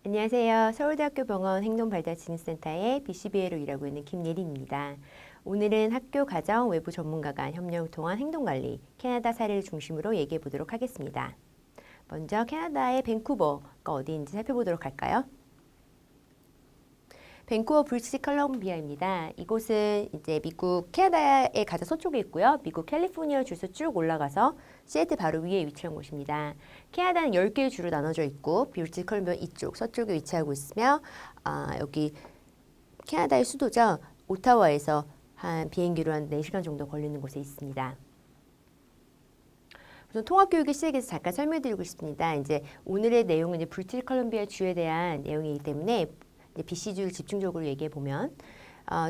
안녕하세요. 서울대학교 병원 행동발달진흥센터의 BCBA로 일하고 있는 김예린입니다. 오늘은 학교, 가정, 외부 전문가 간 협력을 통한 행동관리, 캐나다 사례를 중심으로 얘기해 보도록 하겠습니다. 먼저 캐나다의 밴쿠버가 어디인지 살펴보도록 할까요? 밴쿠버 브리티시 컬럼비아입니다. 이곳은 이제 미국 캐나다의 가장 서쪽에 있고요. 미국 캘리포니아 주에서 쭉 올라가서 시애틀 바로 위에 위치한 곳입니다. 캐나다는 10개의 주로 나눠져 있고 브리티시 컬럼비아 이쪽 서쪽에 위치하고 있으며 여기 캐나다의 수도죠. 오타와에서 한 비행기로 한 4시간 정도 걸리는 곳에 있습니다. 우선 통합교육의 시작에서 잠깐 설명드리고 싶습니다. 이제 오늘의 내용은 이제 브리티시 컬럼비아 주에 대한 내용이기 때문에 BC주를 집중적으로 얘기해 보면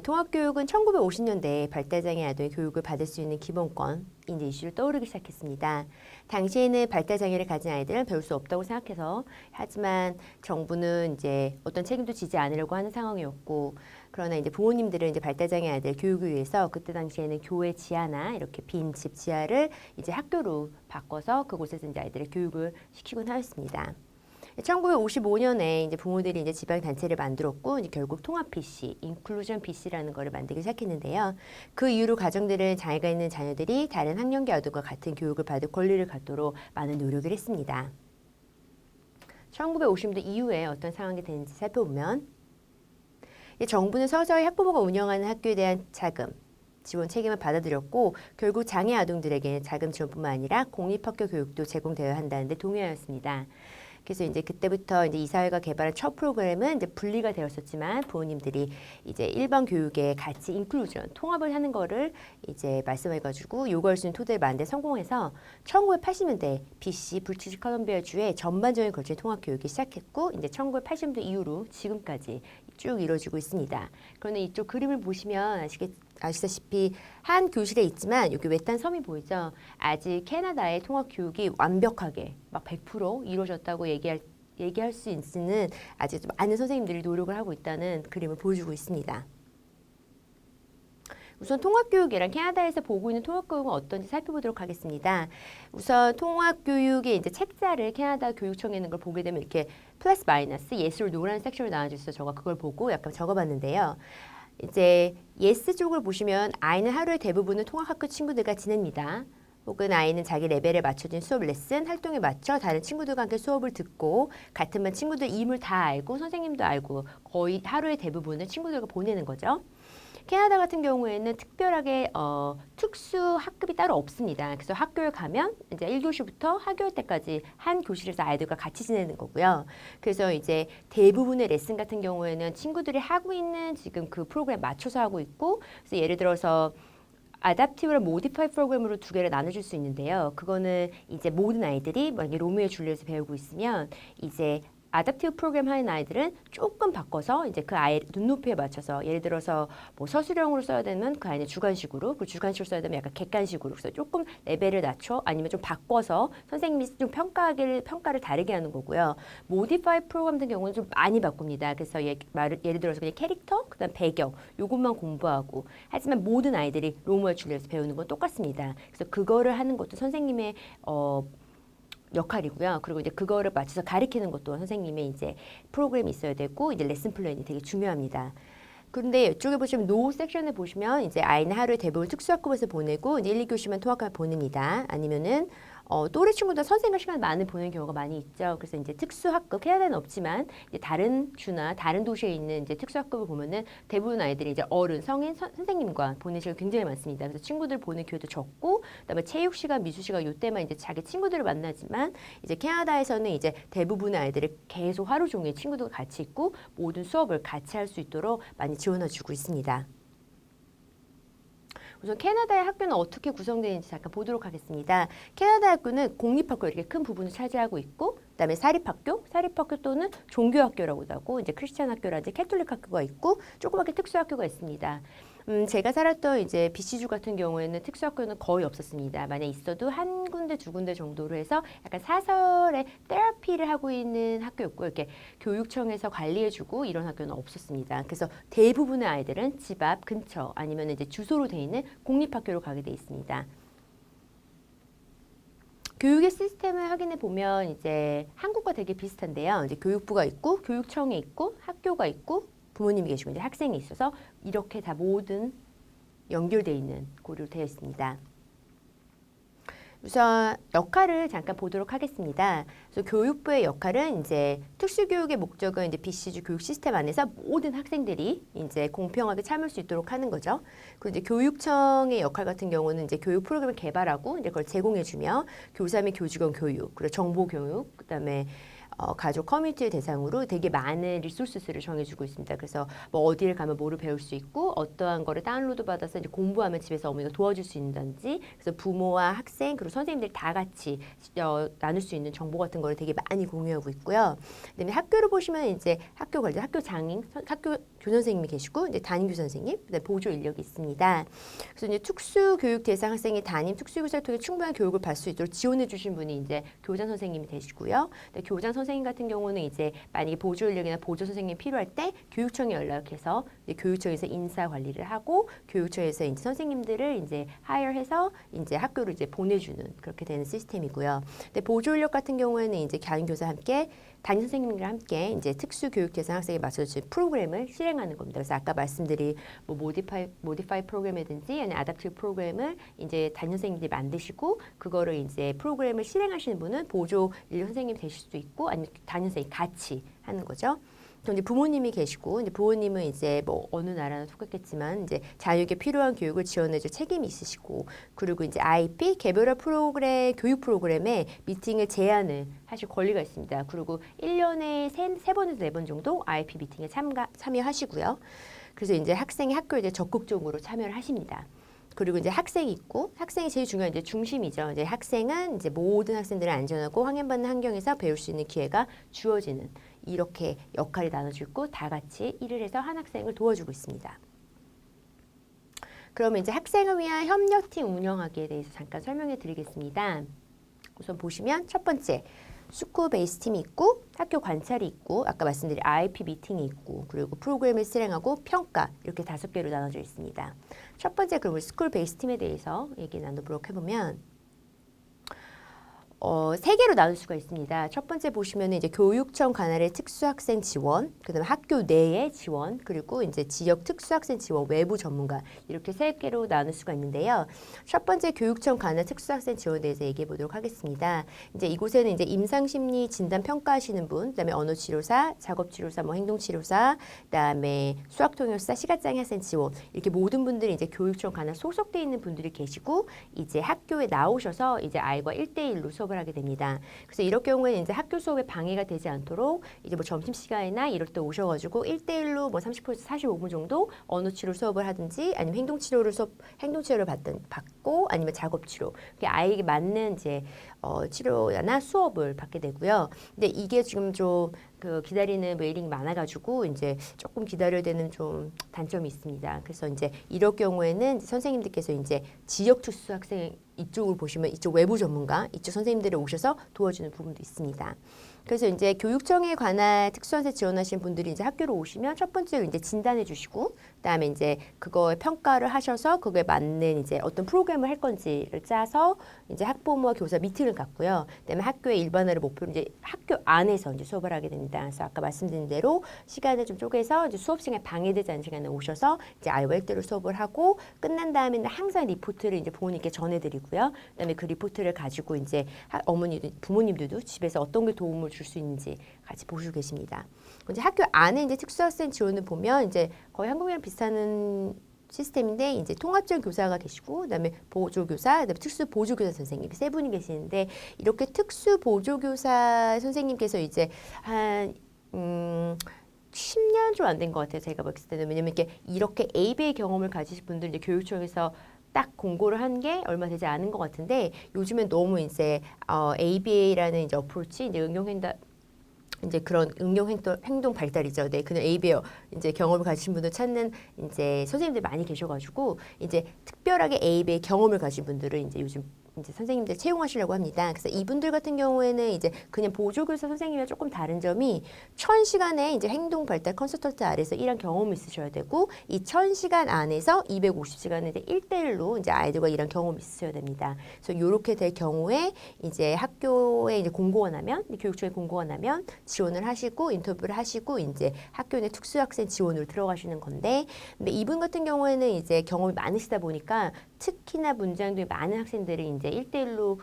통합교육은 1950년대에 발달장애 아동의 교육을 받을 수 있는 기본권 이제 이슈를 떠오르기 시작했습니다. 당시에는 발달장애를 가진 아이들은 배울 수 없다고 생각해서 하지만 정부는 이제 어떤 책임도 지지 않으려고 하는 상황이었고 그러나 이제 부모님들은 이제 발달장애 아이들 교육을 위해서 그때 당시에는 교회 지하나 이렇게 빈 집 지하를 이제 학교로 바꿔서 그곳에서 이제 아이들의 교육을 시키곤 하였습니다. 1955년에 이제 부모들이 이제 지방 단체를 만들었고 이제 결국 통합 PC, 인클루전 PC라는 거를 만들기 시작했는데요. 그 이후로 가정들은 장애가 있는 자녀들이 다른 학년기 아동과 같은 교육을 받을 권리를 갖도록 많은 노력을 했습니다. 1950년대 이후에 어떤 상황이 되는지 살펴보면 정부는 서서히 학부모가 운영하는 학교에 대한 자금, 지원 책임을 받아들였고 결국 장애 아동들에게 자금 지원뿐만 아니라 공립학교 교육도 제공되어야 한다는 데 동의하였습니다. 그래서 이제 그때부터 이제 이사회가 개발한 첫 프로그램은 이제 분리가 되었었지만 부모님들이 이제 일반 교육에 같이 인클루전 통합을 하는 거를 이제 말씀해가지고 요구할 수 있는 토대를 만든 데 성공해서 1980년대 BC 브리티시 컬럼비아 주에 전반적인 걸친 통합 교육이 시작했고 이제 1980년대 이후로 지금까지 쭉 이루어지고 있습니다. 그런데 이쪽 그림을 보시면 아시다시피 한 교실에 있지만 여기 외딴 섬이 보이죠? 아직 캐나다의 통합 교육이 완벽하게 막 100% 이루어졌다고 얘기할 수 있는 아직 많은 선생님들이 노력을 하고 있다는 그림을 보여주고 있습니다. 우선 통합교육이랑 캐나다에서 보고 있는 통합교육은 어떤지 살펴보도록 하겠습니다. 우선 통합교육의 이제 책자를 캐나다 교육청에 있는 걸 보게 되면 이렇게 플러스 마이너스 예스로 노라는 섹션으로 나눠져 있어서 제가 그걸 보고 약간 적어봤는데요. 이제 예스 쪽을 보시면 아이는 하루의 대부분을 통합학교 친구들과 지냅니다. 혹은 아이는 자기 레벨에 맞춰진 수업 레슨, 활동에 맞춰 다른 친구들과 함께 수업을 듣고 같은 반 친구들 이름을 다 알고 선생님도 알고 거의 하루의 대부분을 친구들과 보내는 거죠. 캐나다 같은 경우에는 특별하게 특수 학급이 따로 없습니다. 그래서 학교에 가면 이제 1교시부터 학교할 때까지 한 교실에서 아이들과 같이 지내는 거고요. 그래서 이제 대부분의 레슨 같은 경우에는 친구들이 하고 있는 지금 그 프로그램 맞춰서 하고 있고 그래서 예를 들어서 아답티브랑 모디파이 프로그램으로 두 개를 나눠줄 수 있는데요. 그거는 이제 모든 아이들이 만약에 로미오 줄리엣을 배우고 있으면 이제 아답티브 프로그램 하는 아이들은 조금 바꿔서 이제 그 아이 눈높이에 맞춰서 예를 들어서 뭐 서술형으로 써야 되면 그 아이는 주관식으로 그 주관식으로 써야 되면 약간 객관식으로 그래서 조금 레벨을 낮춰 아니면 좀 바꿔서 선생님이 좀 평가를 다르게 하는 거고요. 모디파이 프로그램 같은 경우는 좀 많이 바꿉니다. 그래서 예를 들어서 그냥 캐릭터 그다음 배경 요것만 공부하고 하지만 모든 아이들이 로미오 줄리엣을 배우는 건 똑같습니다. 그래서 그거를 하는 것도 선생님의 역할이고요. 그리고 이제 그거를 맞춰서 가리키는 것도 선생님의 이제 프로그램이 있어야 되고 이제 레슨 플랜이 되게 중요합니다. 그런데 이쪽에 보시면 노 섹션에 보시면 이제 아이는 하루에 대부분 특수학급에서 보내고 이제 1, 2교시만 통학을 보냅니다. 아니면은 또래 친구들 선생님과 시간을 많이 보내는 경우가 많이 있죠. 그래서 이제 특수학급 캐나다는 없지만 이제 다른 주나 다른 도시에 있는 이제 특수학급을 보면은 대부분 아이들이 이제 어른, 성인, 선생님과 보낼 시간이 굉장히 많습니다. 그래서 친구들 보는 기회도 적고 그다음에 체육 시간, 미술 시간 이때만 이제 자기 친구들을 만나지만 이제 캐나다에서는 이제 대부분의 아이들이 계속 하루 종일 친구들과 같이 있고 모든 수업을 같이 할 수 있도록 많이 지원해주고 있습니다. 우선 캐나다의 학교는 어떻게 구성되는지 잠깐 보도록 하겠습니다. 캐나다 학교는 공립학교 이렇게 큰 부분을 차지하고 있고 그다음에 사립학교 또는 종교학교라고도 하고 이제 크리스찬 학교라든지 캐톨릭 학교가 있고 조그맣게 특수학교가 있습니다. 제가 살았던 이제 BC주 같은 경우에는 특수학교는 거의 없었습니다. 만약 있어도 한 군데 두 군데 정도로 해서 약간 사설의 테라피를 하고 있는 학교였고 이렇게 교육청에서 관리해주고 이런 학교는 없었습니다. 그래서 대부분의 아이들은 집 앞 근처 아니면 이제 주소로 돼 있는 공립학교로 가게 돼 있습니다. 교육의 시스템을 확인해 보면 이제 한국과 되게 비슷한데요. 이제 교육부가 있고 교육청이 있고 학교가 있고 부모님이 계시고 이제 학생이 있어서 이렇게 다 모든 연결되어 있는 고리로 되어 있습니다. 우선 역할을 잠깐 보도록 하겠습니다. 그래서 교육부의 역할은 이제 특수교육의 목적은 이제 BCG 교육 시스템 안에서 모든 학생들이 이제 공평하게 참여할 수 있도록 하는 거죠. 그리고 이제 교육청의 역할 같은 경우는 이제 교육 프로그램을 개발하고 이제 그걸 제공해주며 교사 및 교직원 교육, 그리고 정보 교육, 그다음에 가족 커뮤니티를 대상으로 되게 많은 리소스를 정해주고 있습니다. 그래서 뭐 어디를 가면 뭐를 배울 수 있고 어떠한 거를 다운로드 받아서 이제 공부하면 집에서 어머니가 도와줄 수 있는지 그래서 부모와 학생 그리고 선생님들 다 같이 나눌 수 있는 정보 같은 거를 되게 많이 공유하고 있고요. 그다음에 학교를 보시면 이제 학교 관리, 학교 장인, 학교 교선생님이 계시고 이제 담임교사 선생님, 그다음에 보조 인력이 있습니다. 그래서 이제 특수교육 대상 학생이 담임 특수교사를 통해 충분한 교육을 받을 수 있도록 지원해 주신 분이 이제 교장 선생님이 되시고요. 교장 선생님 같은 경우는 이제 만약에 보조 인력이나 보조 선생님이 필요할 때 교육청에 연락해서 이제 교육청에서 인사 관리를 하고 교육청에서 이제 선생님들을 이제 하이어해서 이제 학교로 이제 보내주는 그렇게 되는 시스템이고요. 근데 보조 인력 같은 경우에는 이제 교사 함께 담임 선생님과 함께 이제 특수 교육 대상 학생에 맞춰서 프로그램을 실행하는 겁니다. 그래서 아까 말씀드린 뭐 모디파이 프로그램이든지 아니면 아답티브 프로그램을 이제 담임 선생님들이 만드시고 그거를 이제 프로그램을 실행하시는 분은 보조 인력 선생님 되실 수도 있고 아니면 담임 선생님 같이 하는 거죠. 또 이제 부모님이 계시고 이제 부모님은 이제 뭐 어느 나라나 똑같겠지만 이제 자녀에게 필요한 교육을 지원해줄 책임이 있으시고 그리고 이제 IP 개별화 프로그램 교육 프로그램에 미팅을 제안을 하실 권리가 있습니다. 그리고 1년에 3번에서 4번 정도 IP 미팅에 참여하시고요. 그래서 이제 학생이 학교에 이제 적극적으로 참여를 하십니다. 그리고 이제 학생이 있고 학생이 제일 중요한 이제 중심이죠. 이제 학생은 이제 모든 학생들을 안전하고 환영받는 환경에서 배울 수 있는 기회가 주어지는 이렇게 역할이 나눠져 있고 다 같이 일을 해서 한 학생을 도와주고 있습니다. 그러면 이제 학생을 위한 협력팀 운영하기에 대해서 잠깐 설명해 드리겠습니다. 우선 보시면 첫 번째 스쿨 베이스 팀이 있고 학교 관찰이 있고 아까 말씀드린 IP 미팅이 있고 그리고 프로그램을 실행하고 평가 이렇게 5개로 나눠져 있습니다. 첫 번째 그럼 스쿨 베이스 팀에 대해서 얘기 나눠보도록 해보면 3개로 나눌 수가 있습니다. 첫 번째 보시면 이제 교육청 관할의 특수학생 지원, 그다음에 학교 내의 지원, 그리고 이제 지역 특수학생 지원 외부 전문가 이렇게 3개로 나눌 수가 있는데요. 첫 번째 교육청 관할 특수학생 지원에 대해서 얘기해 보도록 하겠습니다. 이제 이곳에는 이제 임상심리 진단 평가하시는 분, 그다음에 언어치료사, 작업치료사, 뭐 행동치료사, 그다음에 수학통역사, 시각장애 학생 지원 이렇게 모든 분들이 이제 교육청 관할 소속돼 있는 분들이 계시고 이제 학교에 나오셔서 이제 아이와 1대1로 수업을 하게 됩니다. 그래서 이럴 경우에는 이제 학교 수업에 방해가 되지 않도록 이제 뭐 점심시간이나 이럴 때 오셔가지고 1대1로 뭐 30분에서 45분 정도 언어치료 수업을 하든지 아니면 행동치료를 받고 아니면 작업치료 아이에게 맞는 이제 치료나 수업을 받게 되고요. 근데 이게 지금 좀 그 기다리는 메일링이 많아가지고 이제 조금 기다려야 되는 좀 단점이 있습니다. 그래서 이제 이럴 경우에는 선생님들께서 이제 지역 특수 학생 이쪽을 보시면 이쪽 외부 전문가 이쪽 선생님들이 오셔서 도와주는 부분도 있습니다. 그래서 이제 교육청에 관한 특수학생 지원하신 분들이 이제 학교로 오시면 첫 번째로 이제 진단해 주시고 그다음에 이제 그거에 평가를 하셔서 그거에 맞는 이제 어떤 프로그램을 할 건지를 짜서 이제 학부모와 교사 미팅을 갖고요. 그다음에 학교의 일반화를 목표로 이제 학교 안에서 이제 수업을 하게 됩니다. 그래서 아까 말씀드린 대로 시간을 좀 쪼개서 이제 수업 시간에 방해되지 않는 시간에 오셔서 이제 아이와 1대1로 수업을 하고 끝난 다음에는 항상 리포트를 이제 부모님께 전해드리고요. 그다음에 그 리포트를 가지고 이제 어머니도 부모님들도 집에서 어떤 게 도움을 줄 수 있는지 같이 보시고 계십니다. 이제 학교 안에 이제 특수학생 지원을 보면 이제 거의 한국이랑 비슷한 시스템인데 이제 통합적 교사가 계시고 그다음에 보조교사, 그다음에 특수 보조교사 선생님 3분이 계시는데 이렇게 특수 보조교사 선생님께서 이제 한 10년 좀 안 된 것 같아요. 제가 봤을 때는 왜냐면 이렇게 ABA 경험을 가지신 분들 이제 교육청에서 딱 공고를 한 게 얼마 되지 않은 것 같은데 요즘엔 너무 이제 ABA라는 이제 어프로치 이제 이제 그런 행동 발달이죠. 네, 그냥 ABA 이제 경험을 가지신 분들 찾는 이제 선생님들 많이 계셔가지고 이제 특별하게 ABA 경험을 가진 분들을 이제 요즘 이제 선생님들 채용하시려고 합니다. 그래서 이분들 같은 경우에는 이제 그냥 보조교사 선생님이랑 조금 다른 점이 1000시간의 이제 행동 발달 컨설턴트 아래에서 일한 경험이 있으셔야 되고 이 1000시간 안에서 250시간은 이제 1대1로 이제 아이들과 일한 경험이 있으셔야 됩니다. 그래서 이렇게 될 경우에 이제 학교에 이제 공고가 나면 교육청에 공고가 나면 지원을 하시고 인터뷰를 하시고 이제 학교 내 특수학생 지원으로 들어가시는 건데 근데 이분 같은 경우에는 이제 경험이 많으시다 보니까 특히나 문제행동이 많은 학생들을 이제 1대1로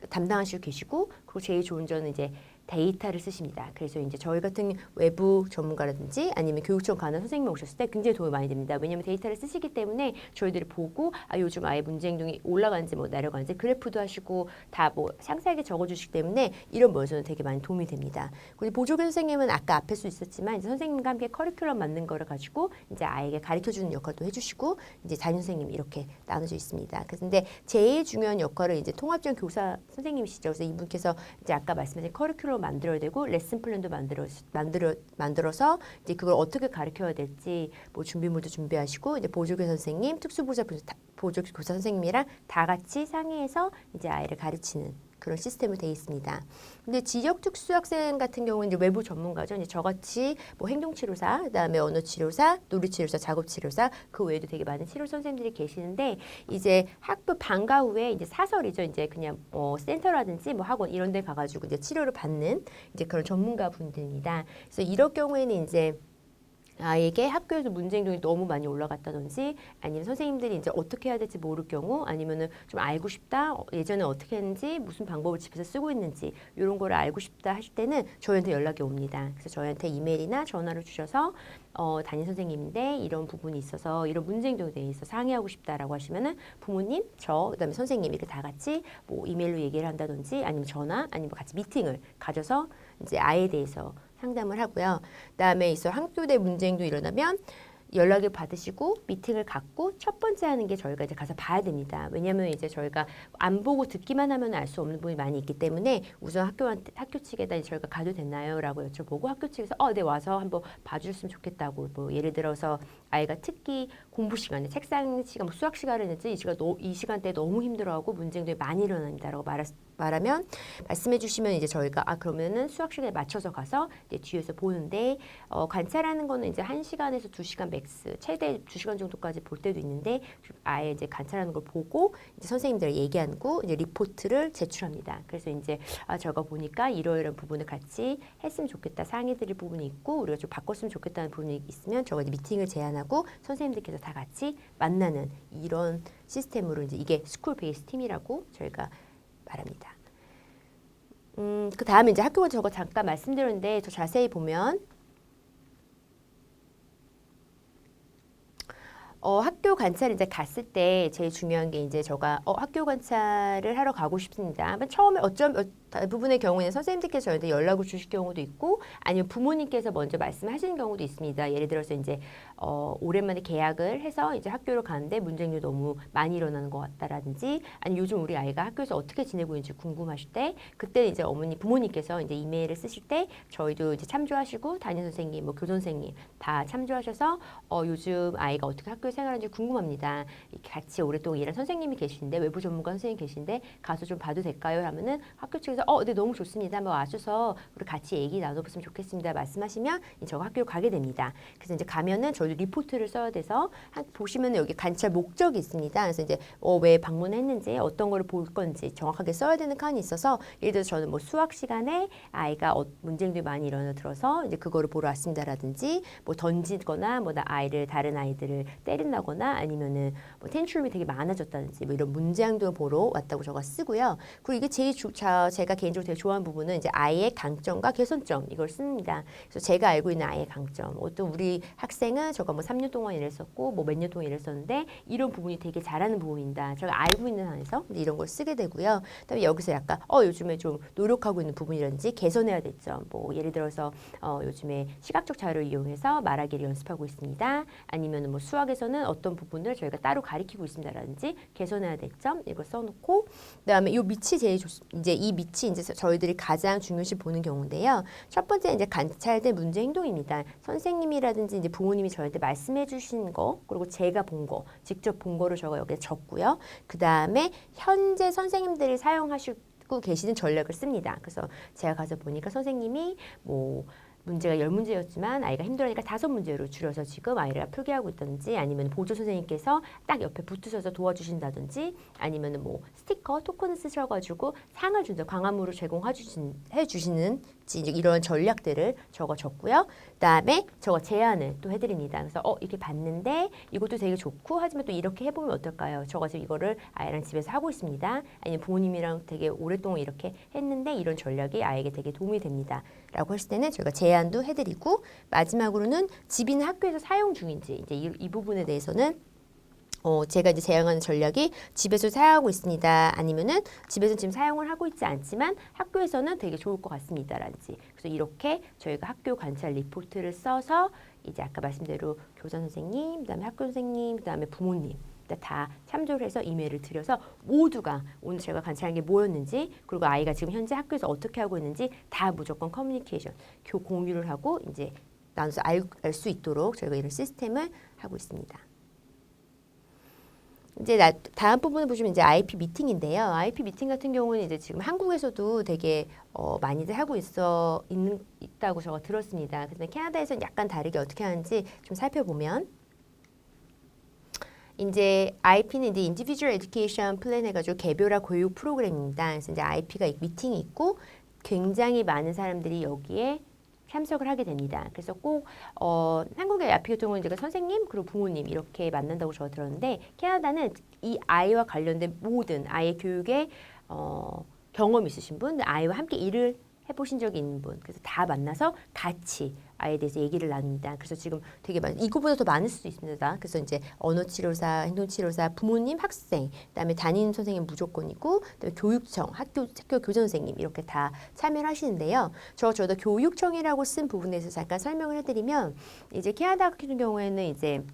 담당하시고 계시고 그리고 제일 좋은 점은 이제 데이터를 쓰십니다. 그래서 이제 저희 같은 외부 전문가라든지 아니면 교육청 가는 선생님이 오셨을 때 굉장히 도움이 많이 됩니다. 왜냐하면 데이터를 쓰시기 때문에 저희들이 보고 요즘 아이 문제 행동이 올라가는지 뭐 내려가는지 그래프도 하시고 다 뭐 상세하게 적어주시기 때문에 이런 면에서는 되게 많이 도움이 됩니다. 그리고 보조교 선생님은 아까 앞에 수 있었지만 이제 선생님과 함께 커리큘럼 만든 거를 가지고 이제 아이에게 가르쳐주는 역할도 해주시고 이제 담임 선생님 이렇게 나눠져 있습니다. 근데 제일 중요한 역할은 이제 통합적 교사 선생님이시죠. 그래서 이분께서 이제 아까 말씀하신 커리큘럼 만들어야 되고 레슨 플랜도 만들어서 이제 그걸 어떻게 가르쳐야 될지 뭐 준비물도 준비하시고 이제 보조교사 선생님, 보조교사 선생님이랑 다 같이 상의해서 이제 아이를 가르치는 그런 시스템으로 되어 있습니다. 근데 지역 특수학생 같은 경우는 이제 외부 전문가죠. 이제 저같이 뭐 행동치료사, 그다음에 언어치료사, 놀이치료사, 작업치료사 그 외에도 되게 많은 치료 선생님들이 계시는데 이제 학교 방과 후에 이제 사설이죠. 이제 그냥 센터라든지 뭐 학원 이런 데 가가지고 이제 치료를 받는 이제 그런 전문가 분들입니다. 그래서 이럴 경우에는 이제 아이에게 학교에서 문제 행동이 너무 많이 올라갔다든지 아니면 선생님들이 이제 어떻게 해야 될지 모를 경우 아니면은 좀 알고 싶다 예전에 어떻게 했는지 무슨 방법을 집에서 쓰고 있는지 이런 거를 알고 싶다 하실 때는 저희한테 연락이 옵니다. 그래서 저희한테 이메일이나 전화를 주셔서 담임 선생님인데 이런 부분이 있어서 이런 문제 행동에 대해서 상의하고 싶다라고 하시면은 부모님, 저 그다음에 선생님 이렇게 다 같이 뭐 이메일로 얘기를 한다든지 아니면 전화 아니면 같이 미팅을 가져서 이제 아이에 대해서 상담을 하고요. 그다음에 있어 학교 내 문제 행동이 일어나면 연락을 받으시고 미팅을 갖고 첫 번째 하는 게 저희가 이제 가서 봐야 됩니다. 왜냐하면 이제 저희가 안 보고 듣기만 하면 알 수 없는 부분이 많이 있기 때문에 우선 학교 측에다 저희가 가도 되나요?라고 여쭤보고 학교 측에서 네 와서 한번 봐주셨으면 좋겠다고 뭐 예를 들어서 아이가 특히 공부 시간에 책상 시간, 뭐 수학 시간을 했는지 이 시간대에 너무 힘들어하고 문제 행동이 많이 일어납니다라고 말하면 말씀해 주시면 이제 저희가 그러면은 수학 시간에 맞춰서 가서 이제 뒤에서 보는데 관찰하는 거는 이제 1시간에서 2시간 맥스 최대 2시간 정도까지 볼 때도 있는데 아예 이제 관찰하는 걸 보고 이제 선생님들 얘기하고 이제 리포트를 제출합니다. 그래서 이제 저가 보니까 이러이러한 부분을 같이 했으면 좋겠다 상의 드릴 부분이 있고 우리가 좀 바꿨으면 좋겠다는 부분이 있으면 저가 이제 미팅을 제안하고 선생님들께서 다 같이 만나는 이런 시스템으로 이제 이게 스쿨 베이스 팀이라고 저희가 말합니다. 그 다음에 이제 학교가 저거 잠깐 말씀드렸는데 더 자세히 보면 학교 관찰 이제 갔을 때 제일 중요한 게 이제 저가 학교 관찰을 하러 가고 싶습니다. 처음에 대부분의 경우에는 선생님들께서 저한테 연락을 주실 경우도 있고 아니면 부모님께서 먼저 말씀하시는 경우도 있습니다. 예를 들어서 이제 오랜만에 계약을 해서 이제 학교를 가는데 문제 행동이 너무 많이 일어나는 것 같다라든지 아니면 요즘 우리 아이가 학교에서 어떻게 지내고 있는지 궁금하실 때 그때 이제 부모님께서 이제 이메일을 쓰실 때 저희도 이제 참조하시고 담임 선생님, 뭐 교선 선생님 다 참조하셔서 요즘 아이가 어떻게 학교에 생활하는지 궁금합니다. 이렇게 같이 오랫동안 일한 선생님이 계신데 외부 전문가 선생님이 계신데 가서 좀 봐도 될까요? 하면은 학교 측에서 네 너무 좋습니다. 한번 와주셔서 우리 같이 얘기 나눠봤으면 좋겠습니다. 말씀하시면 저가 학교를 가게 됩니다. 그래서 이제 가면은 저희도 리포트를 써야 돼서 보시면 여기 관찰 목적이 있습니다. 그래서 이제 왜 방문했는지 어떤 거를 볼 건지 정확하게 써야 되는 칸이 있어서 예를 들어서 저는 뭐 수학 시간에 아이가 문제 행동이 많이 일어나서 이제 그거를 보러 왔습니다라든지 뭐 던지거나 뭐 아이를 다른 아이들을 때린다거나 아니면은 뭐 텐츄럼이 되게 많아졌다든지 뭐 이런 문제 행동을 보러 왔다고 저가 쓰고요. 그리고 이게 제가 개인적으로 되게 좋아하는 부분은 이제 아이의 강점과 개선점 이걸 씁니다. 그래서 제가 알고 있는 아이의 강점, 어떤 우리 학생은 저가 뭐 3년 동안 일했었고 뭐 몇 년 동안 일했었는데 이런 부분이 되게 잘하는 부분입니다. 제가 알고 있는 한에서 이런 걸 쓰게 되고요. 그다음에 여기서 약간 요즘에 좀 노력하고 있는 부분이라든지 개선해야 될 점, 뭐 예를 들어서 요즘에 시각적 자료를 이용해서 말하기를 연습하고 있습니다. 아니면 뭐 수학에서는 어떤 부분을 저희가 따로 가리키고 있습니다라든지 개선해야 될 점 이걸 써놓고 그다음에 이 밑이 제일 이제 이 밑이 같이 이제 저희들이 가장 중요시 보는 경우인데요. 첫 번째 이제 관찰된 문제 행동입니다. 선생님이라든지 이제 부모님이 저한테 말씀해 주신 거, 그리고 제가 본 거, 직접 본 거를 제가 여기에 적고요. 그 다음에 현재 선생님들이 사용하시고 계시는 전략을 씁니다. 그래서 제가 가서 보니까 선생님이 뭐 문제가 10문제였지만 아이가 힘들어하니까 5문제로 줄여서 지금 아이를 풀게 하고 있든지, 아니면 보조 선생님께서 딱 옆에 붙으셔서 도와주신다든지, 아니면 뭐 스티커, 토큰을 쓰셔가지고 상을 준다, 광화문으로 제공해 주시는 이런 전략들을 적었고요. 그다음에 저거 제안을 또 해드립니다. 그래서 이렇게 봤는데 이것도 되게 좋고, 하지만 또 이렇게 해보면 어떨까요? 저가 지금 이거를 아이랑 집에서 하고 있습니다. 아니면 부모님이랑 되게 오랫동안 이렇게 했는데 이런 전략이 아이에게 되게 도움이 됩니다. 라고 했을 때는 저희가 제안도 해드리고, 마지막으로는 집이나 학교에서 사용 중인지 이제 이 부분에 대해서는 제가 이제 제안하는 전략이 집에서 사용하고 있습니다. 아니면은 집에서 지금 사용을 하고 있지 않지만 학교에서는 되게 좋을 것 같습니다라든지. 그래서 이렇게 저희가 학교 관찰 리포트를 써서 이제 아까 말씀대로 교사 선생님, 그다음에 학교 선생님, 그다음에 부모님 다 참조를 해서 이메일을 드려서 모두가 오늘 제가 관찰한 게 뭐였는지, 그리고 아이가 지금 현재 학교에서 어떻게 하고 있는지 다 무조건 커뮤니케이션, 공유를 하고 이제 나눠서 알 수 있도록 저희가 이런 시스템을 하고 있습니다. 이제 다음 부분을 보시면 이제 IP 미팅인데요. IP 미팅 같은 경우는 이제 지금 한국에서도 되게 많이들 하고 있다고 제가 들었습니다. 근데 캐나다에서는 약간 다르게 어떻게 하는지 좀 살펴보면, 이제 IP는 이제 Individual Education Plan 해가지고 개별화 교육 프로그램입니다. 그래서 이제 IP가 미팅이 있고 굉장히 많은 사람들이 여기에 참석을 하게 됩니다. 그래서 꼭 한국의 IP 같은 경우는 제가 선생님 그리고 부모님 이렇게 만난다고 제가 들었는데, 캐나다는 이 아이와 관련된 모든 아이의 교육에 경험 있으신 분, 아이와 함께 일을 해보신 적이 있는 분, 그래서 다 만나서 같이 아이에 대해서 얘기를 나눕니다. 그래서 지금 되게 이거보다 더 많을 수도 있습니다. 그래서 이제 언어치료사, 행동치료사, 부모님, 학생, 그다음에 담임 선생님 무조건이고, 그다음에 교육청, 학교 교장 선생님 이렇게 다 참여를 하시는데요. 저도 교육청이라고 쓴 부분에서 잠깐 설명을 해드리면, 이제 캐나다 같은 경우에는 이제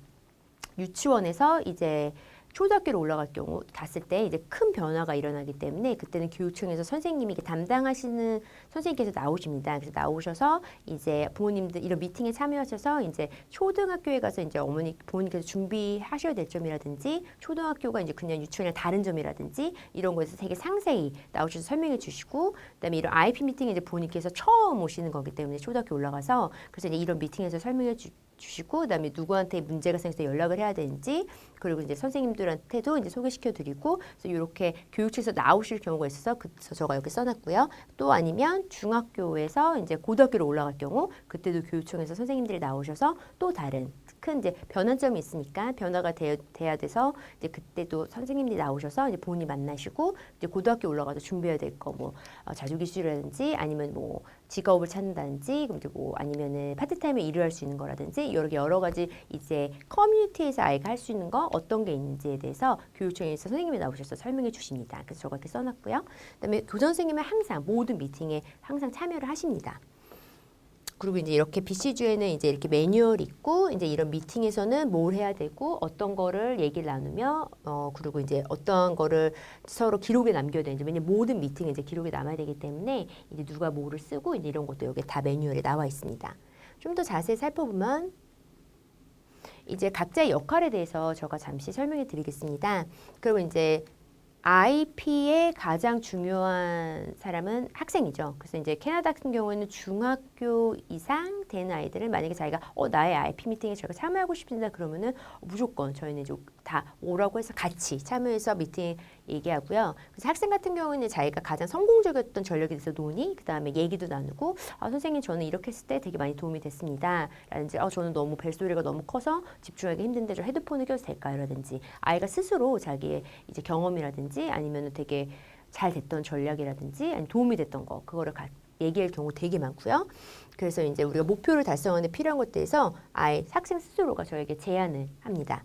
유치원에서 이제 초등학교로 올라갈 경우 갔을 때 이제 큰 변화가 일어나기 때문에 그때는 교육청에서 선생님이 담당하시는 선생님께서 나오십니다. 그래서 나오셔서 이제 부모님들 이런 미팅에 참여하셔서 이제 초등학교에 가서 이제 부모님께서 준비하셔야 될 점이라든지, 초등학교가 이제 그냥 유치원이랑 다른 점이라든지 이런 거에서 되게 상세히 나오셔서 설명해 주시고, 그다음에 이런 IP 미팅에 이제 부모님께서 처음 오시는 거기 때문에 초등학교 올라가서, 그래서 이제 이런 미팅에서 설명해 주시고, 그다음에 누구한테 문제가 생겨서 연락을 해야 되는지, 그리고 이제 선생님들한테도 이제 소개시켜 드리고, 그래서 이렇게 교육청에서 나오실 경우가 있어서 그래서 제가 이렇게 써놨고요. 또 아니면 중학교에서 이제 고등학교로 올라갈 경우 그때도 교육청에서 선생님들이 나오셔서 또 다른 큰 이제 변환점이 있으니까 변화가 돼야 돼서 이제 그때도 선생님들이 나오셔서 이제 부모님 만나시고, 이제 고등학교 올라가서 준비해야 될 거 뭐 자주기술이라든지 아니면 뭐 직업을 찾는다든지, 그럼 이제 뭐 아니면은 파트타임에 일을 할 수 있는 거라든지 여러 가지 이제 커뮤니티에서 아이가 할 수 있는 거 어떤 게 있는지에 대해서 교육청에서 선생님이 나오셔서 설명해 주십니다. 그래서 저거 이렇게 써놨고요. 그다음에 교장 선생님은 항상 모든 미팅에 항상 참여를 하십니다. 그리고 이제 이렇게 BC주에는 이제 이렇게 매뉴얼이 있고, 이제 이런 미팅에서는 뭘 해야 되고 어떤 거를 얘기를 나누며 그리고 이제 어떤 거를 서로 기록에 남겨야 되는지, 왜냐면 모든 미팅에 이제 기록에 남아야 되기 때문에 이제 누가 뭐를 쓰고 이제 이런 것도 여기 다 매뉴얼에 나와 있습니다. 좀 더 자세히 살펴보면 이제 각자의 역할에 대해서 제가 잠시 설명해 드리겠습니다. 그리고 이제 IP의 가장 중요한 사람은 학생이죠. 그래서 이제 캐나다 같은 경우에는 중학교 이상 된 아이들은 만약에 자기가 나의 IP 미팅에 제가 참여하고 싶습니다 그러면은 무조건 저희는 이제 다 오라고 해서 같이 참여해서 미팅 얘기하고요. 그래서 학생 같은 경우는 자기가 가장 성공적이었던 전략에 대해서 논의, 그 다음에 얘기도 나누고, 선생님 저는 이렇게 했을 때 되게 많이 도움이 됐습니다. 라든지 저는 너무 벨소리가 너무 커서 집중하기 힘든데 저 헤드폰을 껴도 될까요? 라든지 아이가 스스로 자기의 이제 경험이라든지 아니면 되게 잘 됐던 전략이라든지 아니면 도움이 됐던 거 그거를 얘기할 경우 되게 많고요. 그래서 이제 우리가 목표를 달성하는 데 필요한 것들에서 학생 스스로가 저에게 제안을 합니다.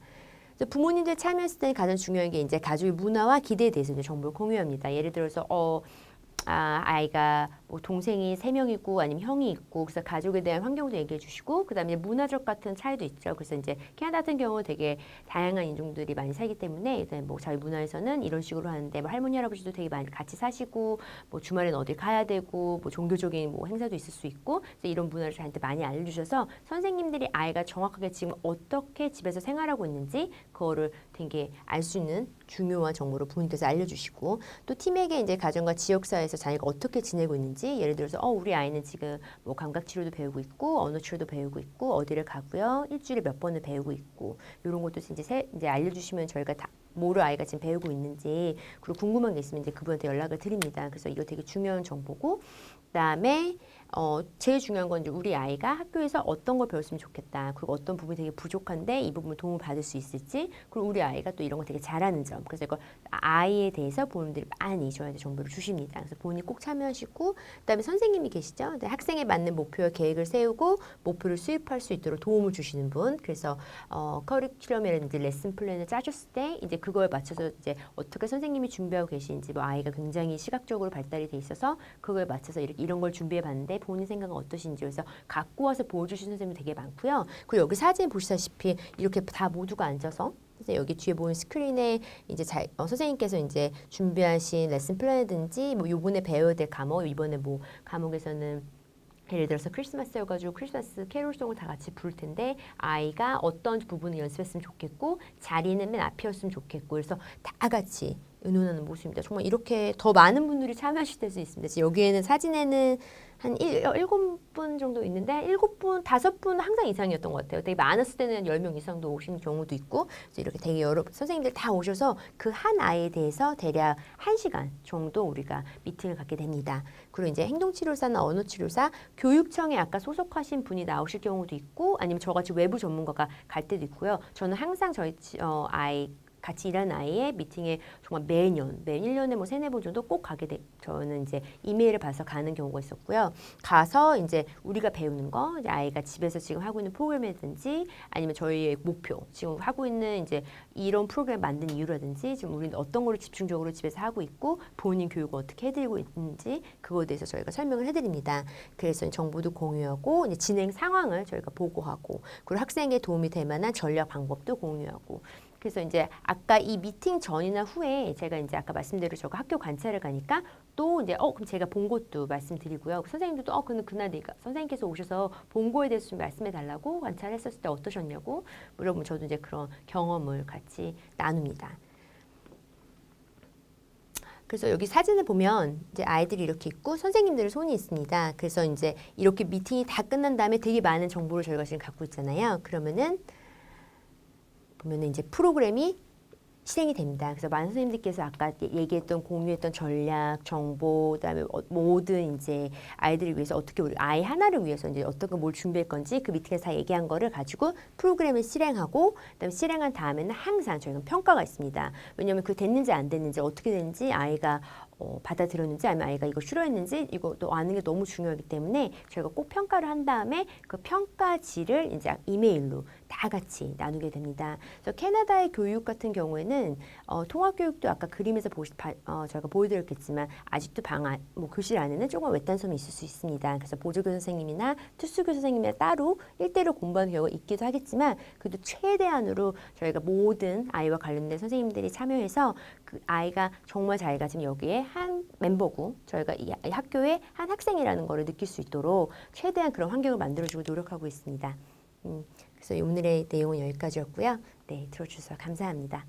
그래서 부모님들 참여했을 때 가장 중요한 게 이제 가족의 문화와 기대에 대해서 이제 정보를 공유합니다. 예를 들어서 아이가 뭐 동생이 3명이고 아니면 형이 있고 그래서 가족에 대한 환경도 얘기해 주시고 그다음에 문화적 같은 차이도 있죠. 그래서 이제 캐나다 같은 경우는 되게 다양한 인종들이 많이 살기 때문에 일단 뭐 저희 문화에서는 이런 식으로 하는데 뭐 할머니 할아버지도 되게 많이 같이 사시고 뭐 주말에는 어딜 가야 되고 뭐 종교적인 뭐 행사도 있을 수 있고 그래서 이런 문화를 저한테 많이 알려주셔서 선생님들이 아이가 정확하게 지금 어떻게 집에서 생활하고 있는지 그거를 되게 알 수 있는 중요한 정보를 부모님께서 알려주시고 또 팀에게 이제 가정과 지역사회에서 자기가 어떻게 지내고 있는지 예를 들어서 우리 아이는 지금 뭐 감각치료도 배우고 있고 언어치료도 배우고 있고 어디를 가고요 일주일에 몇 번을 배우고 있고 이런 것도 이제 알려주시면 저희가 다 뭐를 아이가 지금 배우고 있는지 그리고 궁금한 게 있으면 이제 그분한테 연락을 드립니다. 그래서 이거 되게 중요한 정보고 그다음에 제일 중요한 건 이제 우리 아이가 학교에서 어떤 걸 배웠으면 좋겠다. 그리고 어떤 부분이 되게 부족한데 이 부분을 도움을 받을 수 있을지. 그리고 우리 아이가 또 이런 거 되게 잘하는 점. 그래서 이걸 아이에 대해서 부모님들이 많이 저한테 정보를 주십니다. 그래서 본인이 꼭 참여하시고 그다음에 선생님이 계시죠. 학생에 맞는 목표와 계획을 세우고 목표를 수립할 수 있도록 도움을 주시는 분. 그래서 커리큘럼이라든지 레슨 플랜을 짜줬을 때 이제 그거에 맞춰서 이제 어떻게 선생님이 준비하고 계신지 뭐 아이가 굉장히 시각적으로 발달이 돼 있어서 그거에 맞춰서 이런 걸 준비해 봤는데 본인 생각은 어떠신지 그래서 갖고 와서 보여주시는 선생님이 되게 많고요. 그리고 여기 사진 보시다시피 이렇게 다 모두가 앉아서 그래서 여기 뒤에 보이는 스크린에 이제 선생님께서 이제 준비하신 레슨 플랜이든지 뭐 요번에 배워야 될 과목 이번에 뭐 과목에서는 예를 들어서 크리스마스여가지고 크리스마스 캐롤송을 다 같이 부를 텐데 아이가 어떤 부분을 연습했으면 좋겠고 자리는 맨 앞이었으면 좋겠고 그래서 다 같이 의논하는 모습입니다. 정말 이렇게 더 많은 분들이 참여하실 수 있습니다. 여기에는 사진에는 한 7분 정도 있는데 7분, 5분 항상 이상이었던 것 같아요. 되게 많았을 때는 10명 이상도 오시는 경우도 있고 그래서 이렇게 되게 여러 선생님들 다 오셔서 그 한 아이에 대해서 대략 1시간 정도 우리가 미팅을 갖게 됩니다. 그리고 이제 행동치료사나 언어치료사, 교육청에 아까 소속하신 분이 나오실 경우도 있고 아니면 저같이 외부 전문가가 갈 때도 있고요. 저는 항상 저희 아이 같이 일하는 아이의 미팅에 정말 매 1년에 뭐 3-4번 정도 꼭 저는 이제 이메일을 봐서 가는 경우가 있었고요. 가서 이제 우리가 배우는 거, 이제 아이가 집에서 지금 하고 있는 프로그램이든지 아니면 저희의 목표, 지금 하고 있는 이제 이런 프로그램 만든 이유라든지 지금 우리는 어떤 거를 집중적으로 집에서 하고 있고 본인 교육을 어떻게 해드리고 있는지 그거에 대해서 저희가 설명을 해드립니다. 그래서 정보도 공유하고 이제 진행 상황을 저희가 보고하고 그리고 학생에게 도움이 될 만한 전략 방법도 공유하고 그래서 이제 아까 이 미팅 전이나 후에 제가 이제 아까 말씀대로 저가 학교 관찰을 가니까 또 이제 그럼 제가 본 것도 말씀드리고요. 선생님들도 그날 내가 선생님께서 오셔서 본 거에 대해서 좀 말씀해 달라고 관찰했었을 때 어떠셨냐고 물어보면 저도 이제 그런 경험을 같이 나눕니다. 그래서 여기 사진을 보면 이제 아이들이 이렇게 있고 선생님들의 손이 있습니다. 그래서 이제 이렇게 미팅이 다 끝난 다음에 되게 많은 정보를 저희가 지금 갖고 있잖아요. 그러면은 이제 프로그램이 실행이 됩니다. 그래서 많은 선생님들께서 아까 얘기했던 공유했던 전략, 정보, 그다음에 모든 이제 아이들을 위해서 어떻게 우리 아이 하나를 위해서 이제 어떤 걸 뭘 준비할 건지 그 밑에서 다 얘기한 거를 가지고 프로그램을 실행하고 그다음에 실행한 다음에는 항상 저희가 평가가 있습니다. 왜냐하면 그 됐는지 안 됐는지 어떻게 됐는지 아이가 받아들였는지 아니면 아이가 이거 싫어했는지 이것도 아는 게 너무 중요하기 때문에 저희가 꼭 평가를 한 다음에 그 평가지를 이제 이메일로 다 같이 나누게 됩니다. 그래서 캐나다의 교육 같은 경우에는 통합교육도 아까 그림에서 저희가 보여드렸겠지만 아직도 교실 안에는 조금 외딴섬이 있을 수 있습니다. 그래서 보조교 선생님이나 특수교 선생님이나 따로 1대1로 공부하는 경우가 있기도 하겠지만 그래도 최대한으로 저희가 모든 아이와 관련된 선생님들이 참여해서 그 아이가 정말 자기가 지금 여기에 한 멤버고 저희가 이 학교의 한 학생이라는 거를 느낄 수 있도록 최대한 그런 환경을 만들어주고 노력하고 있습니다. 그래서 오늘의 내용은 여기까지였고요. 네, 들어주셔서 감사합니다.